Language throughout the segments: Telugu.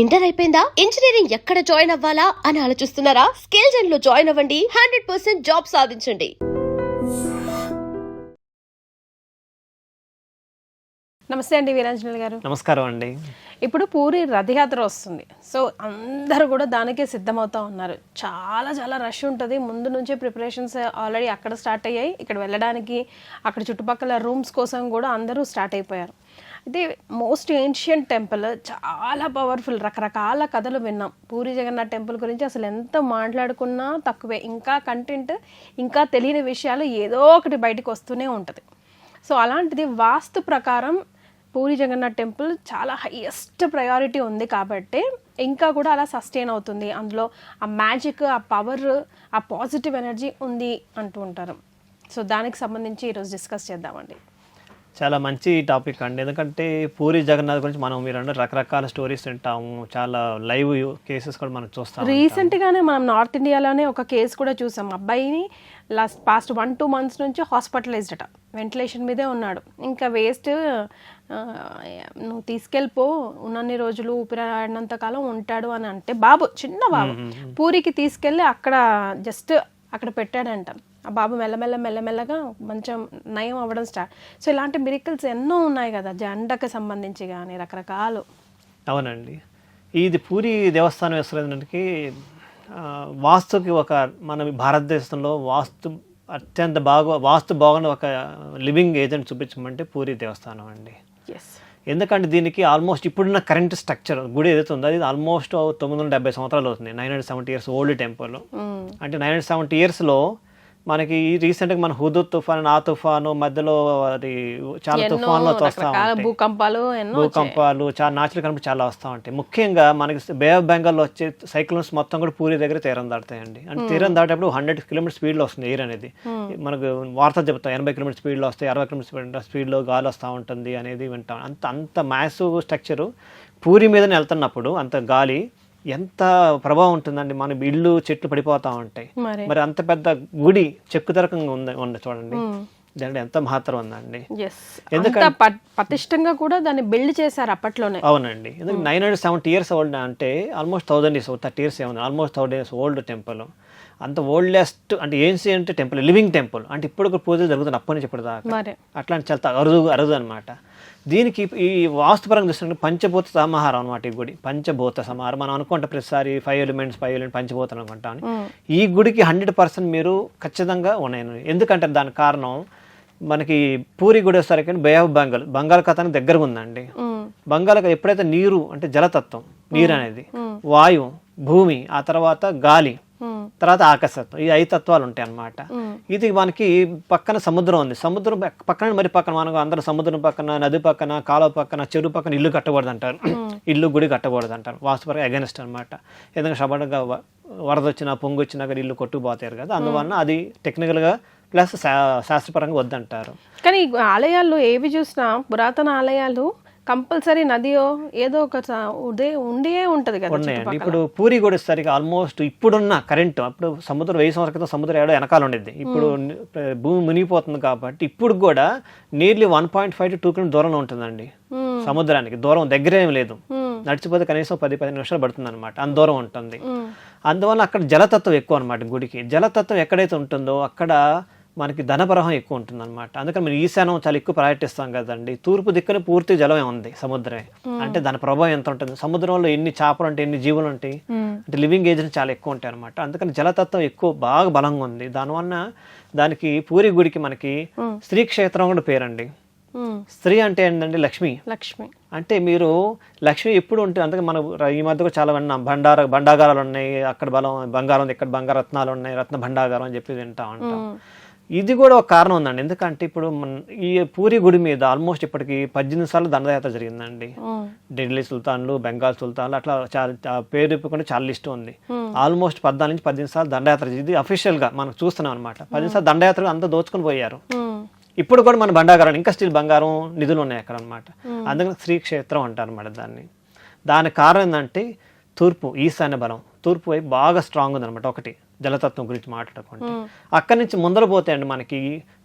ఇంటర్ అయిపోయిందా? ఇంజనీరింగ్ ఎక్కడ జాయిన్ అవ్వాలా అని ఆలోచిస్తున్నారా? స్కిల్ జెన్ లో జాయిన్ అవ్వండి. 100% జాబ్ సాధించండి. నమస్తే అండి వీరాంజనేయులు గారు. నమస్కారం అండి. ఇప్పుడు పూరి రథయాత్ర వస్తుంది. సో అందరూ కూడా దానికే సిద్ధమవుతూ ఉన్నారు. చాలా చాలా రష్ ఉంటుంది. ముందు నుంచే ప్రిపరేషన్స్ ఆల్రెడీ అక్కడ స్టార్ట్ అయ్యాయి. ఇక్కడ వెళ్ళడానికి అక్కడ చుట్టుపక్కల రూమ్స్ కోసం కూడా అందరూ స్టార్ట్ అయిపోయారు. అయితే మోస్ట్ ఏన్షియంట్ టెంపుల్, చాలా పవర్ఫుల్. రకరకాల కథలు విన్నాం పూరి జగన్నాథ్ టెంపుల్ గురించి. అసలు ఎంత మాట్లాడుకున్నా తక్కువే. ఇంకా కంటెంట్, ఇంకా తెలియని విషయాలు ఏదో ఒకటి బయటకు వస్తూనే ఉంటుంది. సో అలాంటిది వాస్తు ప్రకారం పూరి జగన్నాథ్ టెంపుల్ చాలా హైయెస్ట్ ప్రయారిటీ ఉంది కాబట్టి ఇంకా కూడా అలా సస్టైన్ అవుతుంది. అందులో ఆ మ్యాజిక్, ఆ పవర్, ఆ పాజిటివ్ ఎనర్జీ ఉంది అంటూ ఉంటారు. సో దానికి సంబంధించి ఈరోజు డిస్కస్ చేద్దామండి. చాలా మంచి టాపిక్ అండి. ఎందుకంటే పూరి జగన్నాథ్ గురించి మనం మీరు అంటే రకరకాల స్టోరీస్ వింటాము, చాలా లైవ్ కేసెస్ కూడా మనం చూస్తాం. రీసెంట్గానే మనం నార్త్ ఇండియాలోనే ఒక కేసు కూడా చూసాం. అబ్బాయిని పాస్ట్ 1-2 months నుంచి హాస్పిటలైజ్డ్ అట. వెంటిలేషన్ మీదే ఉన్నాడు. ఇంకా వేస్ట్, నువ్వు తీసుకెళ్ళిపో, ఉన్నన్ని రోజులు ఊపిరాడినంత కాలం ఉంటాడు అని అంటే, బాబు చిన్న బాబు పూరికి తీసుకెళ్ళి అక్కడ జస్ట్ అక్కడ పెట్టాడంట. ఆ బాబు మెల్లమెల్లగా మంచి నయం అవ్వడం స్టార్ట్. సో ఇలాంటి మిరికల్స్ ఎన్నో ఉన్నాయి కదా, జెండకు సంబంధించి కానీ రకరకాలు. అవునండి. ఇది పూరి దేవస్థానం వేస్తున్నకి వాస్తుకి ఒక మన భారతదేశంలో అత్యంత వాస్తు బాగున్న ఒక లివింగ్ ఏజెంట్ చూపించమంటే పూరి దేవస్థానం అండి. ఎందుకంటే దీనికి ఆల్మోస్ట్ ఇప్పుడున్న కరెంట్ స్ట్రక్చర్ గుడి ఏదైతే ఉందో అది ఆల్మోస్ట్ 970 సంవత్సరాలు అవుతుంది. 970 years ఓల్డ్ టెంపుల్. అంటే 970 yearsలో మనకి రీసెంట్గా మన హుదూద్ తుఫాన్, ఆ తుఫాను మధ్యలో అది చాలా తుఫాన్లు వస్తూ ఉంటాయి, భూకంపాలు, చాలా న్యాచురల్ కరెంట్ చాలా వస్తూ ఉంటాయి. ముఖ్యంగా మనకి బే ఆఫ్ బెంగాల్లో వచ్చే సైక్లోన్స్ మొత్తం కూడా పూరి దగ్గర తీరం దాటుతాయండి. అంటే తీరం దాటేప్పుడు 100 kilometers స్పీడ్లో వస్తుంది ఎయిర్ అనేది. మనకు వార్త చెప్తాం 80 kilometers స్పీడ్లో వస్తాయి, 60 kilometers స్పీడ్లో గాలి వస్తూ ఉంటుంది అనేది వింటాం. అంత మ్యాసివ్ స్ట్రక్చరు పూరి మీదనే వెళ్తున్నప్పుడు అంత గాలి ఎంత ప్రభావం ఉంటుందండి. మన ఇల్లు చెట్లు పడిపోతూ ఉంటాయి. మరి అంత పెద్ద గుడి చెక్కుతరకంగా ఉంది చూడండి, దాంట్లో ఎంత మహత్తరం ఉందండి. ఎందుకంటే పటిష్టంగా కూడా దాన్ని బిల్డ్ చేశారు అప్పట్లోనే. అవునండి. ఎందుకంటే 970 years ఓల్డ్ అంటే ఆల్మోస్ట్ 1000 years, 30 years ఏముంది, ఆల్మోస్ట్ 1000 years ఓల్డ్ టెంపుల్. అంత ఓల్డెస్ట్ అంటే ఏన్షియంట్ టెంపుల్, లివింగ్ టెంపుల్. అంటే ఇప్పుడు పూజలు జరుగుతుంది అప్పటి నుంచి ఇప్పటిదాకా. అట్లాంటి చాలా అరుదు అనమాట. దీనికి ఈ వాస్తుపరంగా చూస్తుంటే పంచభూత సమాహారం అనమాట ఈ గుడి. పంచభూత సమాహారం మనం అనుకుంటాం ప్రతిసారి 5 elements పంచభూతం అనుకుంటాం. ఈ గుడికి 100% మీరు ఖచ్చితంగా ఉన్నాయి. ఎందుకంటే దానికి కారణం మనకి పూరి గుడి వచ్చేసరికి బే ఆఫ్ బెంగాల్, బంగాళాఖాతానికి దగ్గరగా ఉందండి. బంగాళాఖాతం ఎప్పుడైతే నీరు అంటే జలతత్వం, నీరు అనేది, వాయువు, భూమి, ఆ తర్వాత గాలి, తర్వాత ఆకాశతత్వం, ఈ 5 తత్వాలు ఉంటాయి అన్నమాట. ఇది మనకి పక్కన సముద్రం ఉంది. సముద్రం పక్కన మరి పక్కన మనకు అందరూ సముద్రం పక్కన, నది పక్కన, కాలువ పక్కన, చెరువు పక్కన ఇల్లు కట్టకూడదు అంటారు. ఇల్లు గుడి కట్టకూడదు అంటారు. వాస్తుపరంగా అగెనిస్ట్ అనమాట. ఎందుకంటే సడన్గా వరద వచ్చినా పొంగు వచ్చినా కానీ ఇల్లు కొట్టుకుపోతారు కదా, అందువలన అది టెక్నికల్గా ప్లస్ శాస్త్రపరంగా వద్దంటారు. కానీ ఆలయాల్లో ఏవి చూసినా, పురాతన ఆలయాలు కంపల్సరీ నదియో ఏదో ఒక ఉండే ఉంటది కదా ఉన్నాయండి. ఇప్పుడు పూరి కూడా సరిగా ఆల్మోస్ట్ ఇప్పుడున్న కరెంట్, అప్పుడు సముద్రం 1000 సంవత్సరాల క్రితం సముద్రం ఏడో వెనకాల ఉండేది. ఇప్పుడు భూమి మునిగిపోతుంది కాబట్టి ఇప్పుడు కూడా నీర్లీ 1.5 to 2 kilometers దూరంలో ఉంటుందండి సముద్రానికి. దూరం దగ్గర ఏం లేదు, నడిచిపోతే కనీసం 10-15 నిమిషాలు పడుతుంది అనమాట, అంత దూరం ఉంటుంది. అందువల్ల అక్కడ జలతత్వం ఎక్కువ అనమాట. గుడికి జలతత్వం ఎక్కడైతే ఉంటుందో అక్కడ మనకి ధన ప్రవాహం ఎక్కువ ఉంటుంది అనమాట. అందుకని మనం ఈశాన్యం చాలా ఎక్కువ ప్రయారిటిస్తాం కదండి. తూర్పు దిక్కున పూర్తి జలమే ఉంది, సముద్రమే. అంటే దాని ప్రభావం ఎంత ఉంటుంది, సముద్రంలో ఎన్ని చేపలు ఉంటాయి, ఎన్ని జీవులు ఉంటాయి, అంటే లివింగ్ ఏజెంట్స్ చాలా ఎక్కువ ఉంటాయి అనమాట. అందుకని జలతత్వం ఎక్కువ బాగా బలంగా ఉంది. దానివల్ల దానికి పూరి గుడికి మనకి స్త్రీ క్షేత్రం కూడా పేరండి. స్త్రీ అంటే ఏంటంటే లక్ష్మి. అంటే మీరు లక్ష్మి ఎప్పుడు ఉంటుంది. అందుకే మనం ఈ మధ్య కూడా చాలా విన్నాం, భండాగారాలు ఉన్నాయి, అక్కడ బంగారం, ఇక్కడ బంగార రత్నాలు ఉన్నాయి, రత్న భండాగారం అని చెప్పి వింటా ఉంటాం. ఇది కూడా ఒక కారణం ఉందండి. ఎందుకంటే ఇప్పుడు ఈ పూరి గుడి మీద ఆల్మోస్ట్ ఇప్పటికి 18 సార్లు దండయాత్ర జరిగిందండి. ఢిల్లీ సుల్తాన్లు, బెంగాల్ సుల్తాన్లు, అట్లా చాలా పేరు చెప్పుకుంటే చాలా లిస్ట్ ఉంది. ఆల్మోస్ట్ 14 నుంచి 18 సార్లు దండయాత్ర. ఇది అఫీషియల్ గా మనం చూస్తున్నాం అనమాట. 18 సార్లు దండయాత్ర అంతా దోచుకుని పోయారు. ఇప్పుడు కూడా మన బండాగారాలు ఇంకా స్టిల్ బంగారం నిధులు ఉన్నాయి అక్కడ అనమాట. అందుకని శ్రీక్షేత్రం అంటారు అనమాట దాన్ని. దానికి కారణం ఏంటంటే తూర్పు, ఈశాన్య బలం, తూర్పు వైపు బాగా స్ట్రాంగ్ ఉందనమాట. ఒకటి జలతత్వం గురించి మాట్లాడుకుంటే అక్కడి నుంచి ముందర పోతే అండి మనకి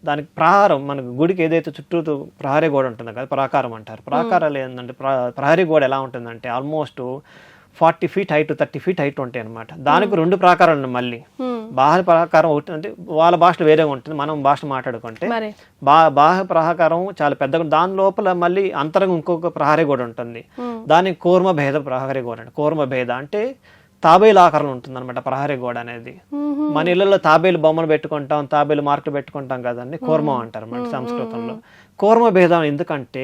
దానికి ప్రహారం, మనకు గుడికి ఏదైతే చుట్టూ ప్రహరీ గోడ ఉంటుందో కదా, ప్రాకారం అంటారు. ప్రాకారాలు ఏంటంటే ప్రహరీ గోడ ఎలా ఉంటుందంటే almost 40 feet height 30 feet height ఉంటాయి అనమాట. దానికి 2 ప్రాకారాలు ఉన్నాయి మళ్ళీ. బాహ్య ప్రాకారం ఒకటి అంటే వాళ్ళ భాషలో వేరేగా ఉంటుంది, మనం భాష మాట్లాడుకుంటే మరి బాహ్య ప్రాకారం చాలా పెద్దగా, దాని లోపల మళ్ళీ అంతరంగం ఇంకొక ప్రహరీ గోడ ఉంటుంది. దానికి కూర్మ భేద ప్రహరీ గోడ అంటే, కూర్మ భేద అంటే తాబేలు ఆకారం ఉంటుంది అనమాట ప్రహరీ గోడ అనేది. మన ఇళ్లలో తాబేలు బొమ్మలు పెట్టుకుంటాం, తాబేలు మార్కులు పెట్టుకుంటాం కదండి, కూర్మం అంటారు అన్నమాట సంస్కృతంలో. కూర్మ భేదం ఎందుకంటే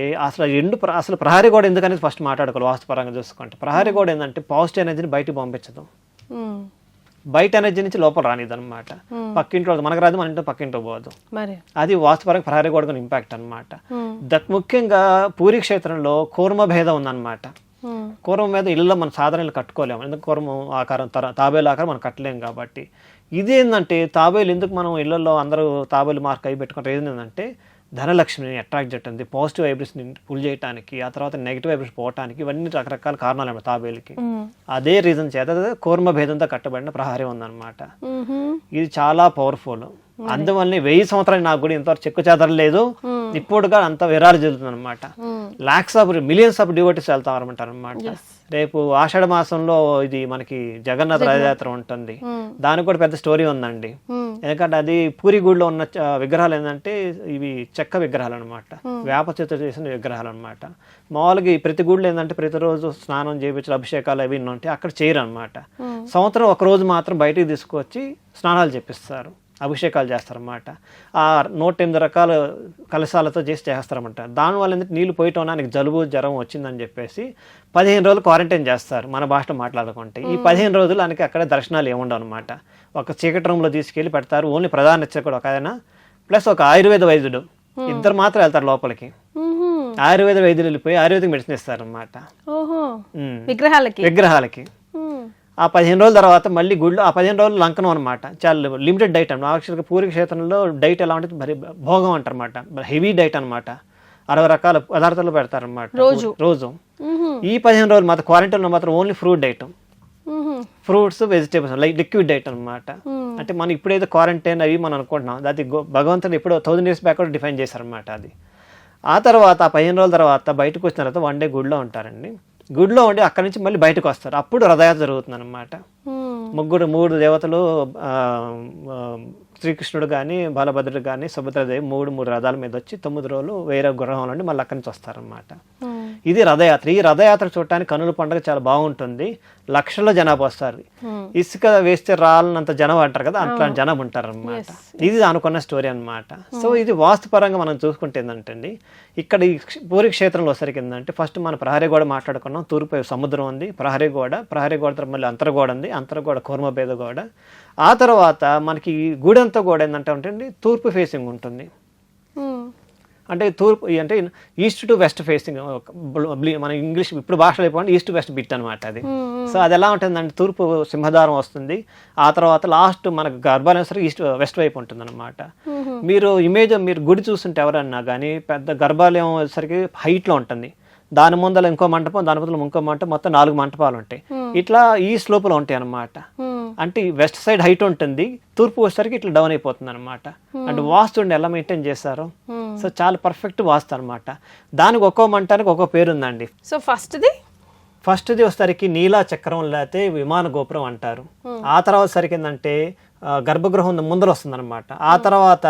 అసలు ప్రహరీ గోడ ఎందుకనేది ఫస్ట్ మాట్లాడుకోవాలి. వాస్తుపరంగా చూసుకుంటే ప్రహరీ గోడ ఏంటంటే పాజిటివ్ ఎనర్జీని బయటకు పంపించదు, బయట ఎనర్జీ నుంచి లోపల రానిది అనమాట. పక్కింట్లో మనకు రాదు, మన ఇంట్లో పక్కింట్లో పోదు. అది వాస్తుపరంగా ప్రహరీ గోడ ఇంపాక్ట్ అనమాట. ముఖ్యంగా పూరి క్షేత్రంలో కూర్మ భేదం ఉందన్నమాట. కూర్మ మీద ఇళ్ళలో మనం సాధారణ కట్టుకోలేము, ఎందుకు కూర్మ ఆకారం తాబేలు ఆకారం మనం కట్టలేము కాబట్టి. ఇదేంటంటే తాబేలు ఎందుకు మనం ఇళ్లలో అందరూ తాబేలు మార్క్ అయి పెట్టుకుంటారు, ఏంటంటే ధనలక్ష్మిని అట్రాక్ట్ చేయడానికి, పాజిటివ్ వైబ్రేషన్ పుల్ చేయడానికి, ఆ తర్వాత నెగిటివ్ వైబ్రేషన్ పోవడానికి, ఇవన్నీ రకరకాల కారణాలు అన్నమాట తాబేలుకి. అదే రీజన్ చేత కూర్మ భేదంతో కట్టబడిన ప్రహరీ ఉందన్నమాట. ఇది చాలా పవర్ఫుల్. అందువల్ల 1000 సంవత్సరాలు నాకు కూడా ఇంతవరకు చెక్కు చెదరలేదు, ఇప్పుడుగా అంత విరాలు జరుగుతుంది అనమాట. Lakhs of millions of devotees వెళ్తామన్నమాట అనమాట. రేపు ఆషాఢ మాసంలో ఇది మనకి జగన్నాథ రథయాత్ర ఉంటుంది, దానికి కూడా పెద్ద స్టోరీ ఉందండి. ఎందుకంటే అది పూరి గుడిలో ఉన్న విగ్రహాలు ఏంటంటే ఇవి చెక్క విగ్రహాలు అనమాట, వేప చెట్టు చేసిన విగ్రహాలు అనమాట. మామూలుగా ప్రతి గుడిలో ఏంటంటే ప్రతిరోజు స్నానం చేయించాలి, అభిషేకాలు అవి ఉంటాయి, అక్కడ చేయరు అనమాట. సంవత్సరం ఒక రోజు మాత్రం బయటికి తీసుకొచ్చి స్నానాలు చేపిస్తారు, అభిషేకాలు చేస్తారన్నమాట. ఆ 108 రకాల కలశాలతో చేస్తారన్నమాట. దానివల్ల ఏంటంటే నీళ్ళు పోయటం ఆయనకి జలుబు జ్వరం వచ్చిందని చెప్పేసి 15 రోజులు క్వారంటైన్ చేస్తారు మన భాషలో మాట్లాడుకుంటే. ఈ 15 రోజులు ఆయనకి అక్కడ దర్శనాలు ఏముండవు అనమాట. ఒక చీకటి రూమ్లో తీసుకెళ్ళి పెడతారు, ఓన్లీ ప్రధాన అర్చకుడు ఒక ఆయన ప్లస్ ఒక ఆయుర్వేద వైద్యుడు, ఇద్దరు మాత్రం వెళ్తారు లోపలికి. ఆయుర్వేద వైద్యులు వెళ్ళిపోయి ఆయుర్వేదిక్ మెడిసిన్ ఇస్తారన్నమాట విగ్రహాలకి. ఆ 15 రోజుల తర్వాత మళ్ళీ గుడిలో ఆ 15 రోజులు లంకనం అనమాట. చాలా లిమిటెడ్ డైట్ అన్నమాట. యాక్చువల్గా పూరి క్షేత్రంలో డైట్ ఎలా ఉంటుంది, మరి భోగం అంటారన్నమాట, హెవీ డైట్ అనమాట. 60 రకాల పదార్థాలు పెడతారన్నమాట రోజు. ఈ 15 రోజులు మాత్రం క్వారంటైన్లో మాత్రం only fruit diet, fruits vegetables, like liquid diet అనమాట. అంటే మనం ఇప్పుడైతే క్వారంటైన్ అవి మనం అనుకుంటున్నాం, అది భగవంతుని ఎప్పుడో 1000 years బ్యాక్ కూడా డిఫైన్ చేశారనమాట అది. ఆ తర్వాత 15 రోజుల తర్వాత బయటకు వచ్చిన తర్వాత 1 day గుడిలో ఉంటారండి. గుడిలో ఉండి అక్కడి నుంచి మళ్ళీ బయటకు వస్తారు, అప్పుడు రథయాత్ర జరుగుతుంది అనమాట. 3 దేవతలు, శ్రీకృష్ణుడు కానీ, బాలభద్రుడు కానీ, సుభద్రదేవి 3 రథాల మీద వచ్చి 9 రోజులు వేరే గృహం నుండి మళ్ళీ అక్కడి నుంచి వస్తారనమాట. ఇది రథయాత్ర. ఈ రథయాత్ర చూడటానికి కనుల పండుగ చాలా బాగుంటుంది. లక్షల జనాభా వస్తారు. ఇసుక వేస్తే రాలనంత జనం అంటారు కదా, అట్లాంటి జనం ఉంటారు అనమాట. ఇది అనుకున్న స్టోరీ అనమాట. సో ఇది వాస్తుపరంగా మనం చూసుకుంటే ఏంటంటే ఇక్కడ ఈ పూరి క్షేత్రంలో వచ్చరికి ఏంటంటే ఫస్ట్ మన ప్రహరీ గోడ మాట్లాడుకున్నాం, తూర్పు సముద్రం ఉంది, ప్రహరీ గోడ తర్వాత మళ్ళీ అంతర్గోడ ఉంది, అంతర్గోడ కూర్మభేద గోడ. ఆ తర్వాత మనకి గుడి అంతా కూడా ఏంటంటే తూర్పు ఫేసింగ్ ఉంటుంది. అంటే తూర్పు అంటే ఈస్ట్ టు వెస్ట్ ఫేసింగ్, మన ఇంగ్లీష్ ఇప్పుడు భాషలో అయిపోయింది ఈస్ట్ టు వెస్ట్ బిట్ అనమాట అది. సో అది ఎలా ఉంటుందంటే తూర్పు సింహద్వారం వస్తుంది, ఆ తర్వాత లాస్ట్ మనకు గర్భాలయం సరికి ఈస్ట్ వెస్ట్ వైపు ఉంటుంది అనమాట. మీరు గుడి చూస్తుంటే ఎవరన్నా కానీ పెద్ద గర్భాలయం వచ్చేసరికి హైట్లో ఉంటుంది, దాని ముందర ఇంకో మంటపం, దాని ముందర ఇంకో మంటపం, మొత్తం 4 మంటపాలు ఉంటాయి. ఇట్లా ఈ స్లోపులో ఉంటాయి అనమాట. అంటే వెస్ట్ సైడ్ హైట్ ఉంటుంది, తూర్పు వచ్చేసరికి ఇట్లా డౌన్ అయిపోతుంది అనమాట. అంటే వాస్తు ఎలా మెయింటైన్ చేస్తారు. సో చాలా పర్ఫెక్ట్ వాస్తు అనమాట. దానికి ఒక్కో మంటానికి ఒక్కో పేరు ఉందండి. సో ఫస్ట్ది వచ్చేసరికి నీలా చక్రం లేకపోతే విమాన గోపురం అంటారు. ఆ తర్వాత సరికి ఏంటంటే గర్భగృహం ముందర వస్తుంది అనమాట. ఆ తర్వాత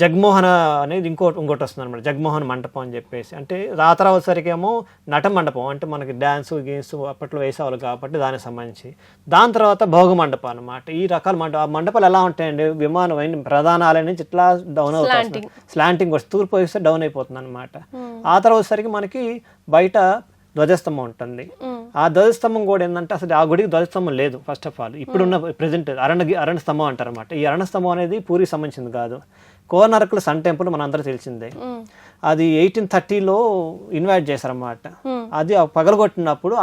జగమోహన అనేది ఇంకోటి వస్తుంది అనమాట, జగమోహన్ మంటపం అని చెప్పేసి. అంటే ఆ తర్వాత సరికి ఏమో నట మండపం, అంటే మనకి డ్యాన్సు గేమ్స్ అప్పట్లో వేసేవాళ్ళు కాబట్టి దానికి సంబంధించి. దాని తర్వాత భోగ మండపం అనమాట. ఈ రకాల ఆ మండపాలు ఎలా ఉంటాయండి, విమానం ప్రధాన ఆలయం నుంచి ఇట్లా డౌన్ అవుతుంది, స్లాంటింగ్ వస్తుంది, తూర్పు వేస్తే డౌన్ అయిపోతుంది అనమాట. ఆ తర్వాత సరికి మనకి బయట ధ్వజస్తంభం ఉంటుంది. ఆ ధ్వజస్తంభం కూడా ఏంటంటే అసలు ఆ గుడికి ధ్వజస్తంభం లేదు. ఫస్ట్ ఆఫ్ ఆల్ ఇప్పుడున్న ప్రెజెంట్ అరణ్య స్తంభం అంటారు అనమాట. ఈ అరణ్య స్తంభం అనేది పూరికి సంబంధించింది కాదు. కోనరకుల సన్ టెంపుల్ మన అందరూ తెలిసిందే. అది 1830లో ఇన్వైట్ చేశారన్నమాట. అది పగలగొట్టినప్పుడు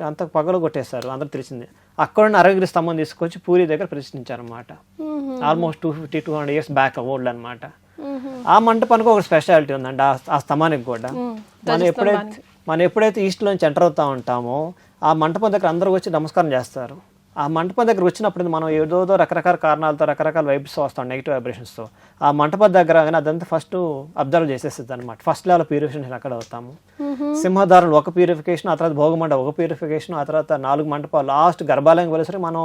అంత పగలగొట్టేశారు, అందరూ తెలిసిందే. అక్కడ అరగిరి స్తంభం తీసుకొచ్చి పూరి దగ్గర ప్రతిష్ఠించారన్నమాట. ఆల్మోస్ట్ 250-200 years బ్యాక్ ఓల్డ్ అనమాట. ఆ మంటపానికి ఒక స్పెషాలిటీ ఉందండి, ఆ స్తంభానికి కూడా. మనం ఎప్పుడైతే ఈస్ట్ లోంచి ఎంటర్ అవుతా ఉంటామో ఆ మంటపం దగ్గర అందరూ వచ్చి నమస్కారం చేస్తారు. ఆ మంటపం దగ్గర వచ్చినప్పుడు మనం ఏదో రకరకాల కారణాలతో రకరకాల వైబ్స్ వస్తాం, నెగిటివ్ వైబ్రేషన్స్తో. ఆ మంటపం దగ్గర కానీ అదంతా ఫస్ట్ అబ్జర్వ్ చేసేస్తుంది అనమాట. ఫస్ట్ లెవెల్ ప్యూరిఫికేషన్ అక్కడ అవుతాము. సింహద్వారంలో ఒక ప్యూరిఫికేషన్, ఆ తర్వాత భోగమండ ఒక ప్యూరిఫికేషన్, ఆ తర్వాత 4 మంటపాలు, లాస్ట్ గర్భాలయం వెళ్ళేసరికి మనం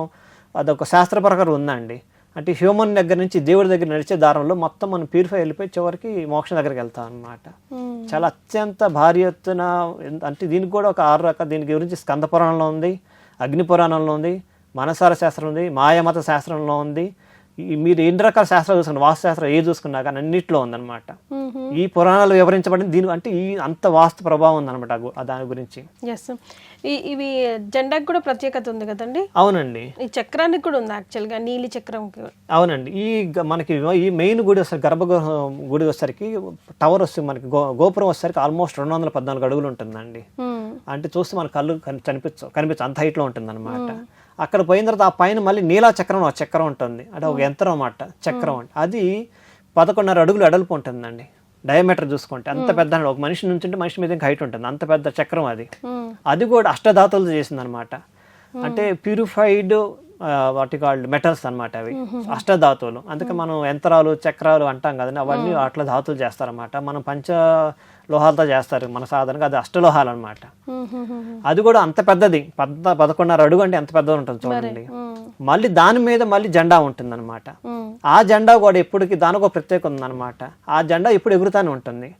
అదొక శాస్త్ర ప్రకారం ఉందండి. అంటే హ్యూమన్ దగ్గర నుంచి దేవుడి దగ్గర నడిచే దారంలో మొత్తం మనం ప్యూరిఫై వెళ్ళిపోయి చివరికి మోక్షం దగ్గరికి వెళ్తాం అనమాట. చాలా అత్యంత భారీ ఎత్తున, అంటే దీనికి కూడా ఒక 6 రకాల, దీని గురించి స్కంద పురాణంలో ఉంది, అగ్ని పురాణంలో ఉంది, మనసార శాస్త్రం ఉంది, మాయామత శాస్త్రంలో ఉంది. మీరు ఎన్ని రకాల శాస్త్రాలు చూసుకున్నారు, వాస్తు శాస్త్రం ఏది చూసుకున్నా కానీ అన్నింటిలో ఉందన్నమాట. ఈ పురాణాలు వివరించబడింది దీని, అంటే ఈ అంత వాస్తు ప్రభావం ఉందన్నమాట దాని గురించి. ఎస్, ఇవి జెండాకి కూడా ప్రత్యేకత ఉంది కదండి. అవునండి, ఈ చక్రానికి కూడా ఉంది యాక్చువల్గా, నీలి చక్రం. అవునండి. మనకి ఈ మెయిన్ గుడి వస్తారు, గర్భగృహం గుడి వచ్చేసరికి టవర్ వస్తుంది మనకి, గోపురం వచ్చేసరికి ఆల్మోస్ట్ 214 అడుగులు ఉంటుందండి. అంటే చూస్తే మన కళ్ళు కనిపించు అంత హైట్లో ఉంటుంది అనమాట. అక్కడ పోయిన తర్వాత ఆ పైన మళ్ళీ నీలా చక్రం, ఒక చక్రం ఉంటుంది, అంటే ఒక యంత్రం అన్నమాట. చక్రం అంటే అది 11.5 అడుగులు ఎడల్పు ఉంటుందండి. డయామీటర్ చూసుకుంటే అంత పెద్ద, ఒక మనిషి నుంచి మనిషి మీద హైట్ ఉంటుంది, అంత పెద్ద చక్రం అది. అది కూడా అష్టధాతులతో చేసింది అనమాట. అంటే ప్యూరిఫైడ్ వాటి కాల్డ్ మెటల్స్ అనమాట అవి, అష్టధాతువులు. అందుకే మనం యంత్రాలు చక్రాలు అంటాం కదండి, అవన్నీ అట్లా ధాతువులు చేస్తారన్నమాట. మనం పంచ లోహాలతో చేస్తారు మన సాధారణంగా, అది అష్టలోహాలు అనమాట. అది కూడా అంత పెద్దది, 11.5 అడుగు అంటే ఎంత పెద్దది ఉంటుంది చూడండి. మళ్ళీ దాని మీద మళ్ళీ జెండా ఉంటుంది అనమాట. ఆ జెండా కూడా ఎప్పటికి దానికి ఒక ప్రత్యేకత ఉందన్నమాట. ఆ జెండా ఎప్పుడు ఎగురుతానే ఉంటుంది,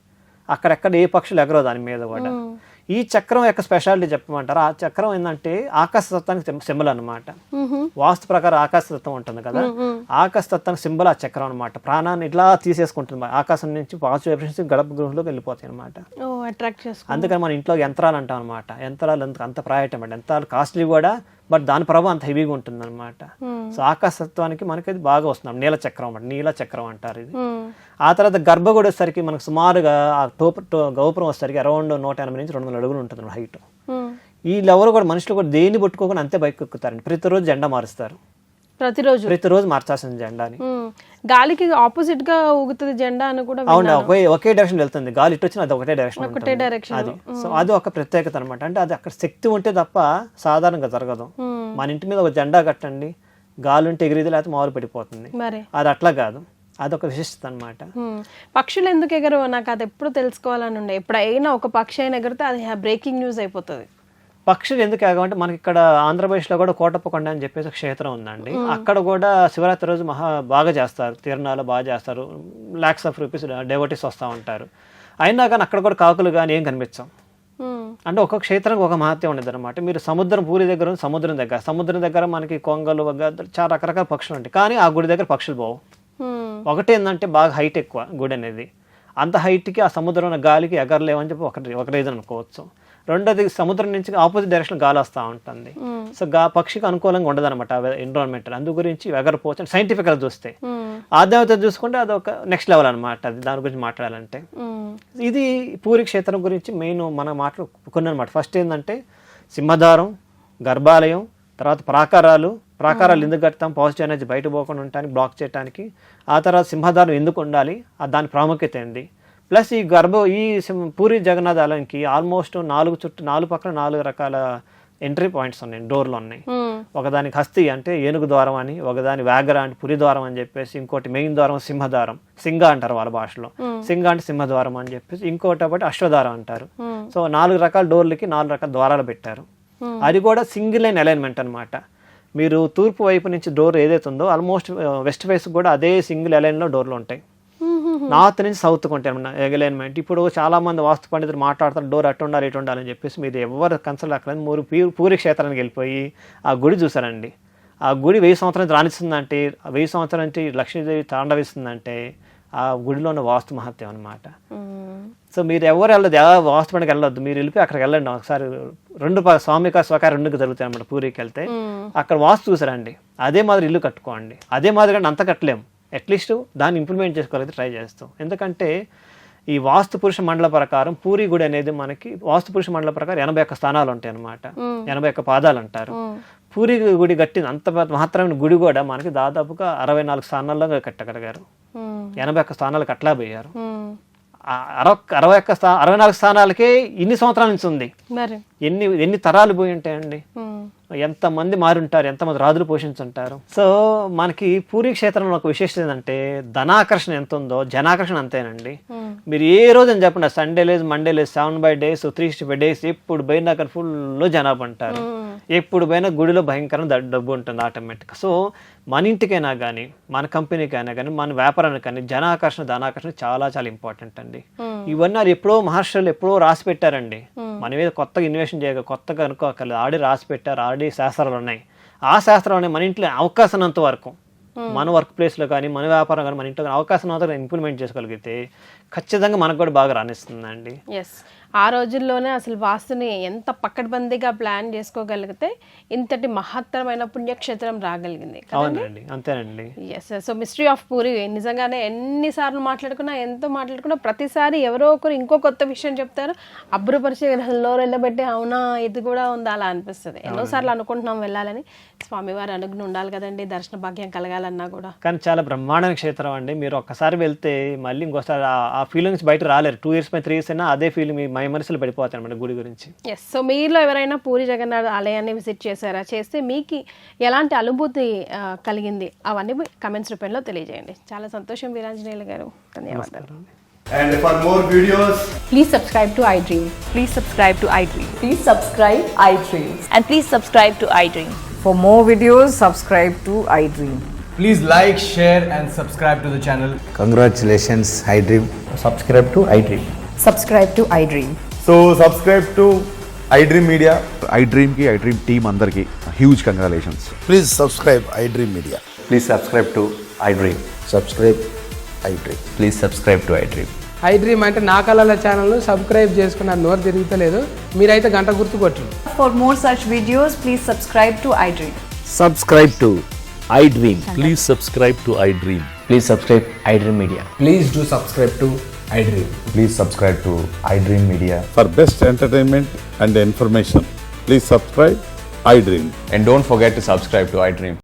అక్కడెక్కడ ఏ పక్షులు ఎగరో దాని మీద కూడా. ఈ చక్రం యొక్క స్పెషాలిటీ చెప్పమంటారు. ఆ చక్రం ఏంటంటే ఆకాశతత్వానికి సింబల్ అనమాట. వాస్తు ప్రకారం ఆకాశతత్వం ఉంటుంది కదా, ఆకాశతత్వానికి సింబల్ ఆ చక్రం అనమాట. ప్రాణాన్ని ఇట్లా తీసేసుకుంటుంది, ఆకాశం నుంచి పాజిటివ్ వైబ్రేషన్స్ గర్భ గృహంలోకి వెళ్ళిపోతాయి అనమాట. అందుకని మన ఇంట్లో యంత్రాలు అంటాం అనమాట. యంత్రాలు అంత ప్రయారిటీ అనమాట. యంత్రాలు కాస్ట్లీ కూడా, బట్ దాని ప్రభావం అంత హెవీగా ఉంటుంది అనమాట. సో ఆకాశతత్వానికి మనకి అది బాగా వస్తున్నాం, నీల చక్రం అనమాట. నీల చక్రం అంటారు ఇది. ఆ తర్వాత గర్భగుడి వచ్చేసరికి మనకు సుమారుగా ఆ గోపురం వచ్చేసరికి అరౌండ్ 180 నుంచి 200 అడుగులు ఉంటుంది హైట్. వీళ్ళెవరు కూడా మనుషులు కూడా దేన్ని పట్టుకోకుండా అంతే బైక్ ఎక్కుతారండి. ప్రతిరోజు జెండా మారుస్తారు, ప్రతిరోజు మార్చాల్సిన జెండాని. గాలికి ఆపోజిట్ గా ఊగుతుంది జెండా అని కూడా. అవును, ఒకే డైరెక్షన్ వెళ్తుంది, గాలి ఇటు వచ్చిన అది ఒకటే డైరెక్షన్ అది. సో అది ఒక ప్రత్యేకత అనమాట. అంటే అది అక్కడ శక్తి ఉంటే తప్ప సాధారణంగా జరగదు. మన ఇంటి మీద ఒక జెండా కట్టండి, గాలి ఉంటే ఎగిరిది, లేకపోతే మామూలు పడిపోతుంది. అది అట్లా కాదు, అదొక విశిష్టత అనమాట. పక్షులు ఎందుకు ఎగరు నాకు అది ఎప్పుడు తెలుసుకోవాలని ఉండే. ఎప్పుడైనా ఒక పక్షి అయినా ఎగిరితే అది బ్రేకింగ్ న్యూస్ అయిపోతుంది. పక్షులు ఎందుకు ఎగవంటే మనకి ఇక్కడ ఆంధ్రప్రదేశ్లో కూడా కోటప్పకొండ అని చెప్పేసి క్షేత్రం ఉందండి. అక్కడ కూడా శివరాత్రి రోజు బాగా చేస్తారు, తిరునాళ్ళు బాగా చేస్తారు. లాక్స్ ఆఫ్ రూపీస్ డెవోటీస్ వస్తూ ఉంటారు. అయినా కానీ అక్కడ కూడా కాకులు కానీ ఏం కనిపించాం. అంటే ఒక్కొక్క క్షేత్రానికి ఒక మహత్యం ఉండేది అనమాట. మీరు సముద్రం, పూరి దగ్గర సముద్రం దగ్గర మనకి కొంగలు చాలా రకరకాల పక్షులు ఉంటాయి, కానీ ఆ గుడి దగ్గర పక్షులు పోవు. ఒకటి ఏంటంటే బాగా హైట్ ఎక్కువ గుడి అనేది, అంత హైట్కి ఆ సముద్రం గాలికి ఎగరలేవని చెప్పి ఒక రీజన్ అనుకోవచ్చు. రెండోది సముద్రం నుంచి ఆపోజిట్ డైరెక్షన్ గాలి వస్తూ ఉంటుంది. సో పక్షికి అనుకూలంగా ఉండదు అనమాట ఎన్విరాన్మెంట్. అందు గురించి ఎగరపోవచ్చు సైంటిఫిక్గా చూస్తే. ఆధ్యాత్మికత చూసుకుంటే అదొక నెక్స్ట్ లెవెల్ అనమాట. అది దాని గురించి మాట్లాడాలంటే ఇది పూరి క్షేత్రం గురించి మెయిన్ మనం మాట్లాడుకున్నాం అనమాట. ఫస్ట్ ఏంటంటే సింహద్వారం, గర్భాలయం, తర్వాత ప్రాకారాలు ఎందుకు కడతాం, పాజిటివ్ ఎనర్జీ బయట పోకుండా ఉండటానికి, బ్లాక్ చేయడానికి. ఆ తర్వాత సింహద్వారం ఎందుకు ఉండాలి, దాని ప్రాముఖ్యత ఏంది. ప్లస్ ఈ పూరి జగన్నాథ్ ఆలయానికి ఆల్మోస్ట్ 4 పక్కన 4 రకాల ఎంట్రీ పాయింట్స్ ఉన్నాయి, డోర్లు ఉన్నాయి. ఒకదానికి హస్తి అంటే ఏనుగు ద్వారం అని, ఒకదాని వ్యాఘ్ర అంటే పురి ద్వారం అని చెప్పేసి, ఇంకోటి మెయిన్ ద్వారం సింహద్వారం, సింగ అంటారు వాళ్ళ భాషలో, సింగ అంటే సింహద్వారం అని చెప్పేసి, ఇంకోటి ఒకటి అశ్వద్వారం అంటారు. సో 4 రకాల డోర్లకి 4 రకాల ద్వారాలు పెట్టారు. అది కూడా సింగిల్ లైన్ అలైన్మెంట్ అనమాట. మీరు తూర్పు వైపు నుంచి డోర్ ఏదైతే ఉందో ఆల్మోస్ట్ వెస్ట్ ఫేస్ కూడా అదే సింగిల్ అలైన్లో డోర్లు ఉంటాయి. నార్త్ నుంచి సౌత్కి ఉంటాయి అలైన్మెంట్. ఇప్పుడు చాలా మంది వాస్తు పండితులు మాట్లాడతారు డోర్ అటు ఉండాలి ఇటు ఉండాలని చెప్పేసి. మీరు ఎవరు కన్సల్ట్ అక్కడ పూరి క్షేత్రానికి వెళ్ళిపోయి ఆ గుడి చూసారండి. ఆ గుడి 1000 సంవత్సరాల నుంచి రాణిస్తుందంటే, 1000 సంవత్సరాల నుంచి లక్ష్మీదేవి తాండవిస్తుందంటే ఆ గుడిలో ఉన్న వాస్తు మహత్యం అనమాట. సో మీరు ఎవరు వెళ్ళదు, వాస్తు పండుగ వెళ్ళొద్దు, మీరు వెళ్ళిపోయి అక్కడికి వెళ్ళండి ఒకసారి. 2 స్వామిక స్వకారం 2 జరుగుతాయి అన్నమాట. పూరికి వెళ్తే అక్కడ వాస్తు చూసారండి, అదే మాదిరి ఇల్లు కట్టుకోండి. అదే మాదిరి అంత కట్టలేము, అట్లీస్ట్ దాన్ని ఇంప్లిమెంట్ చేసుకోవాలని ట్రై చేస్తాం. ఎందుకంటే ఈ వాస్తు పురుష మండల ప్రకారం పూరి గుడి అనేది మనకి వాస్తు పురుష మండల ప్రకారం 81 స్థానాలు ఉంటాయి అనమాట. 81 పాదాలు అంటారు. పూరి గుడి కట్టిన అంత మహత్తరమైన గుడి కూడా మనకి దాదాపుగా 64 స్థానాల్లో కట్టగలిగారు. 81 స్థానాలు కట్టలేకపోయారు. 64 స్థానాలకే ఇన్ని సంవత్సరాల నుంచి ఉంది. ఎన్ని తరాలు పోయి ఉంటాయండి. ఎంతమంది మారుంటారు, ఎంతమంది రాజులు పోషించుంటారు. సో మనకి పూరీ క్షేత్రంలో ఒక విశేషత ఏంటంటే ధనాకర్షణ ఎంత ఉందో జనాకర్షణ అంతేనండి. మీరు ఏ రోజు అని చెప్పండి, సండే లేదు, మండే లేదు, 7 days 365 days ఎప్పుడు పోయినా కానీ ఫుల్ జనాభా అంటారు. ఎప్పుడు పోయినా గుడిలో భయంకరంగా డబ్బు ఉంటుంది ఆటోమేటిక్గా. సో మన ఇంటికైనా కానీ, మన కంపెనీకైనా కానీ, మన వ్యాపారానికి కానీ ధనాకర్షణ చాలా చాలా ఇంపార్టెంట్ అండి. ఇవన్నీ అది ఎప్పుడో మహర్షులు ఎప్పుడో రాసి పెట్టారండి. మన మీద కొత్తగా ఇన్వెస్ట్ చేయక, కొత్తగా అనుకోకర్లేదు, ఆల్రెడీ రాసి పెట్టారు, ఆల్రెడీ శాస్త్రాలు ఉన్నాయి. ఆ శాస్త్రాలు మన ఇంట్లో అవకాశం అంత వరకు, మన వర్క్ ప్లేస్లో కానీ, మన వ్యాపారం కానీ, మన ఇంట్లో కానీ అవకాశం అంతా ఇంప్లిమెంట్ చేసుకోగలిగితే ఖచ్చితంగా మనకు కూడా బాగా రాణిస్తుందండి. ఎస్, ఆ రోజుల్లోనే అసలు వాస్తుని ఎంత పక్కడబందీగా ప్లాన్ చేసుకోగలిగితే ఇంతటి మహత్తరమైన పుణ్యక్షేత్రం రాగలిగింది. అవునండి, అంతేనండి. Yes, so mystery of Puri నిజంగానే ఎన్నిసార్లు మాట్లాడుకున్నా, ఎంతో మాట్లాడుకున్నా, ప్రతిసారి ఎవరో ఒకరు ఇంకో కొత్త విషయం చెప్తారు, అబ్బురపరిచి వెళ్ళబెట్టి అవునా ఇది కూడా ఉందా అలా అనిపిస్తుంది. ఎన్నోసార్లు అనుకుంటున్నాం వెళ్ళాలని, స్వామివారి అనుగ్రహం ఉండాలి కదండి, దర్శన భాగ్యం కలగాలన్నా కూడా. కానీ చాలా బ్రహ్మాండమైన క్షేత్రం అండి. మీరు ఒక్కసారి వెళ్తే మళ్ళీ ఇంకోసారి ఆ ఫీలింగ్స్ బయట రాలేరు. 2 years 3 years అయినా అదే ఫీలింగ్ మీ మనసులో పడిపోతాయి అన్నమాట గుడి గురించి. ఎస్, సో మీలో ఎవరైనా పూరి జగన్నాథ ఆలయాన్ని విజిట్ చేశారా, చేస్తే మీకు ఎలాంటి అనుభూతి కలిగింది, అవన్నీ కమెంట్స్ రూపంలో తెలియజేయండి. చాలా సంతోషం వీరాంజనేయులు గారు, ధన్యవాదాలు. And for more videos, Please subscribe to iDream. Please subscribe to iDream. Please subscribe iDream. And please subscribe to iDream. For more videos, subscribe to iDream. please like, share and subscribe to the channel. Congratulations, iDream. Subscribe to iDream. Subscribe to iDream. So subscribe to iDream Media. iDream की iDream team अंदर की huge congratulations. Please subscribe iDream Media. Please subscribe to iDream. Subscribe iDream. Please subscribe to iDream. iDream అంటే నా కళల ఛానల్ను సబ్స్క్రైబ్ చేసుకున్న నోరు తిరుగుతలేదు, మీరైతే గంట గుర్తు కొట్టండి. For more such videos, please subscribe to iDream. Subscribe to iDream. Please subscribe to iDream. Please subscribe iDream Media. Please do subscribe to iDream. Please subscribe to iDream Media. For best entertainment and information, please subscribe iDream. And don't forget to subscribe to iDream.